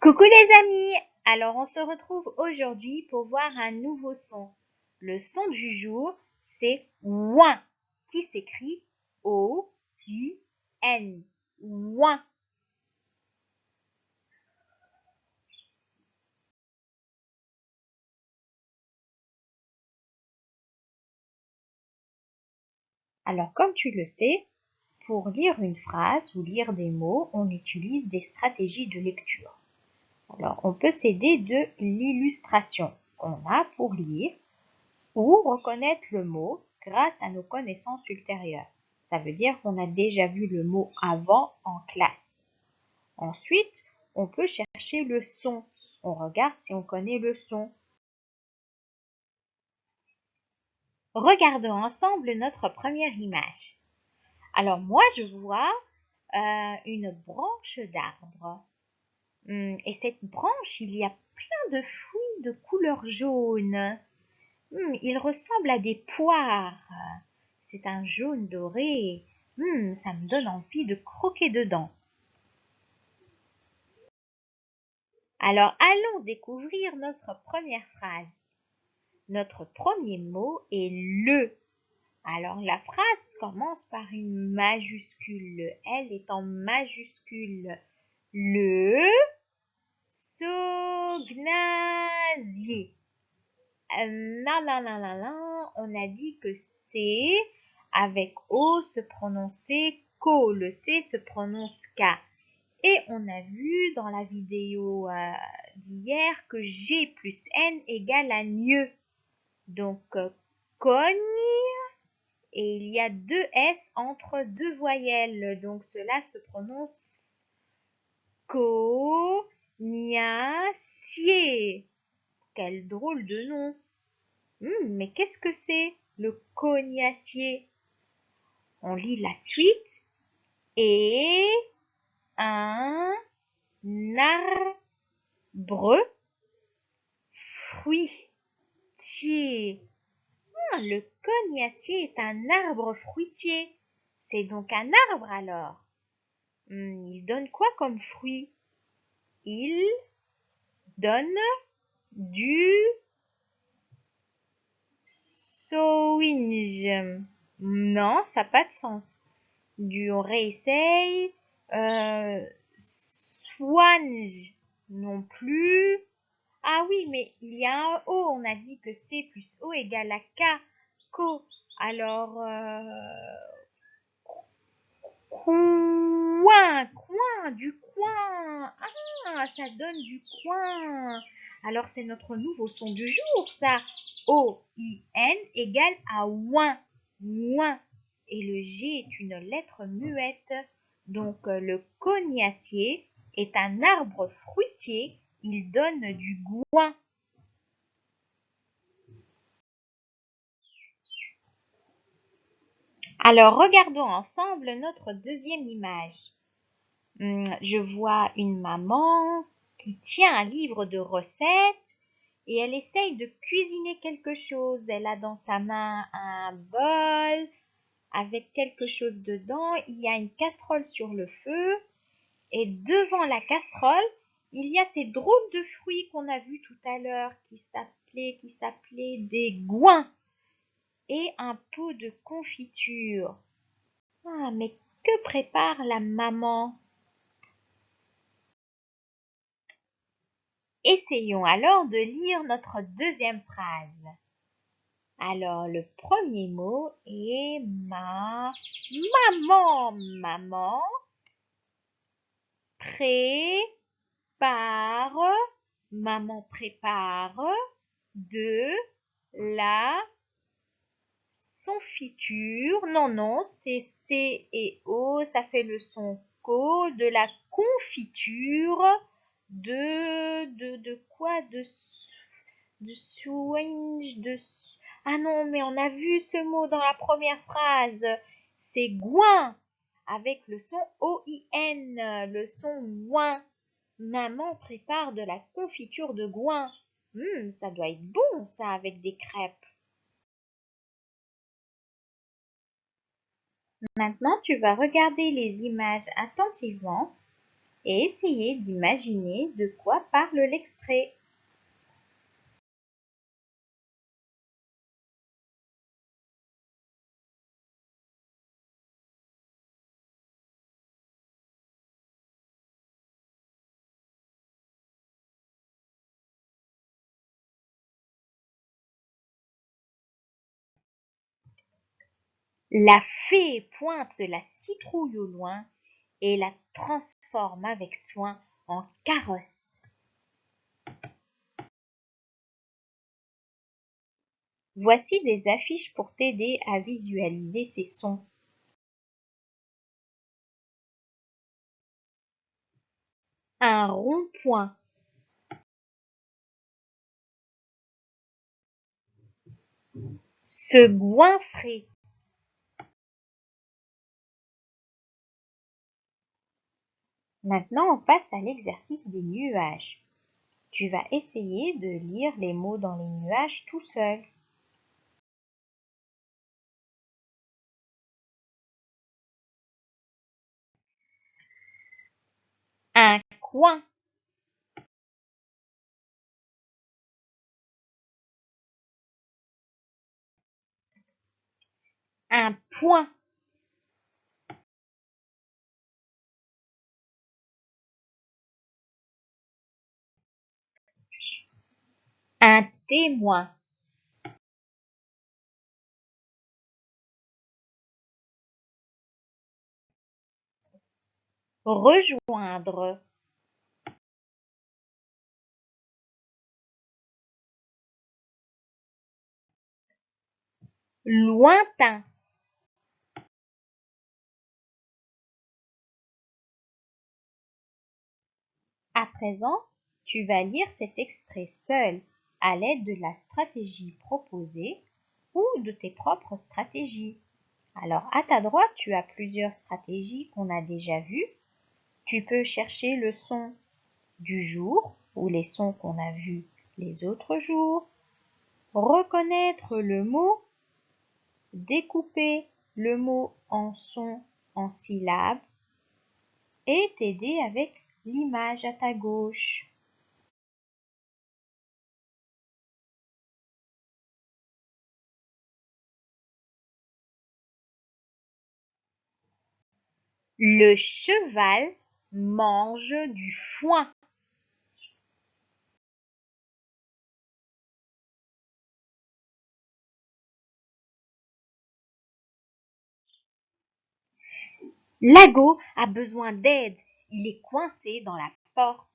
Coucou les amis! Alors on se retrouve aujourd'hui pour voir un nouveau son. Le son du jour, c'est ouin, qui s'écrit O-U-N. Ouin. Alors comme tu le sais, pour lire une phrase ou lire des mots, on utilise des stratégies de lecture. Alors on peut s'aider de l'illustration qu'on a pour lire ou reconnaître le mot grâce à nos connaissances ultérieures. Ça veut dire qu'on a déjà vu le mot avant en classe. Ensuite, on peut chercher le son. On regarde si on connaît le son. Regardons ensemble notre première image. Alors moi, je vois une branche d'arbre. Et cette branche, il y a plein de fruits de couleur jaune. Il ressemble à des poires. C'est un jaune doré. Ça me donne envie de croquer dedans. Alors allons découvrir notre première phrase. Notre premier mot est le. Alors la phrase commence par une majuscule. Le L est en majuscule. Le Saugnasier. On a dit que C avec O se prononçait co. Le C se prononce K. Et on a vu dans la vidéo d'hier que G plus N égale à gneu. Donc, cogne, et il y a deux S entre deux voyelles. Donc, cela se prononce cognacier. Quel drôle de nom. Mais qu'est-ce que c'est, le cognacier? On lit la suite. Et un arbre fruitier. Le cognacier est un arbre fruitier. C'est donc un arbre alors. Il donne quoi comme fruit? Il donne du sauge. Non, ça n'a pas de sens. On réessaye. Swange. Non plus. Ah oui, mais il y a un O. On a dit que C plus O égale à K. Co. Alors, coin, du coin. Ah, ça donne du coin. Alors, c'est notre nouveau son du jour, ça. O-I-N égale à ouin. Ouin. Et le G est une lettre muette. Donc, le cognacier est un arbre fruitier. Il donne du goin. Alors, regardons ensemble notre deuxième image. Je vois une maman qui tient un livre de recettes et elle essaye de cuisiner quelque chose. Elle a dans sa main un bol avec quelque chose dedans. Il y a une casserole sur le feu et devant la casserole, il y a ces drôles de fruits qu'on a vus tout à l'heure qui s'appelaient des goins et un pot de confiture. Ah, mais que prépare la maman? Essayons alors de lire notre deuxième phrase. Alors, le premier mot est maman. Maman prépare. Maman prépare de la confiture. Non, c'est C et O, ça fait le son co. De la confiture. De quoi? De swing, Ah non, mais on a vu ce mot dans la première phrase. C'est goin, avec le son O-I-N, le son ouin. Maman prépare de la confiture de goin. Ça doit être bon, ça, avec des crêpes. Maintenant, tu vas regarder les images attentivement et essayez d'imaginer de quoi parle l'extrait. La fée pointe la citrouille au loin et la transforme avec soin en carrosse. Voici des affiches pour t'aider à visualiser ces sons. Un rond-point. Se goinfrer. Maintenant, on passe à l'exercice des nuages. Tu vas essayer de lire les mots dans les nuages tout seul. Un coin. Un point. Un témoin. Rejoindre. Lointain. À présent, tu vas lire cet extrait seul à l'aide de la stratégie proposée ou de tes propres stratégies. Alors, à ta droite, tu as plusieurs stratégies qu'on a déjà vues. Tu peux chercher le son du jour ou les sons qu'on a vus les autres jours, reconnaître le mot, découper le mot en sons, en syllabes et t'aider avec l'image à ta gauche. Le cheval mange du foin. L'ago a besoin d'aide. Il est coincé dans la porte.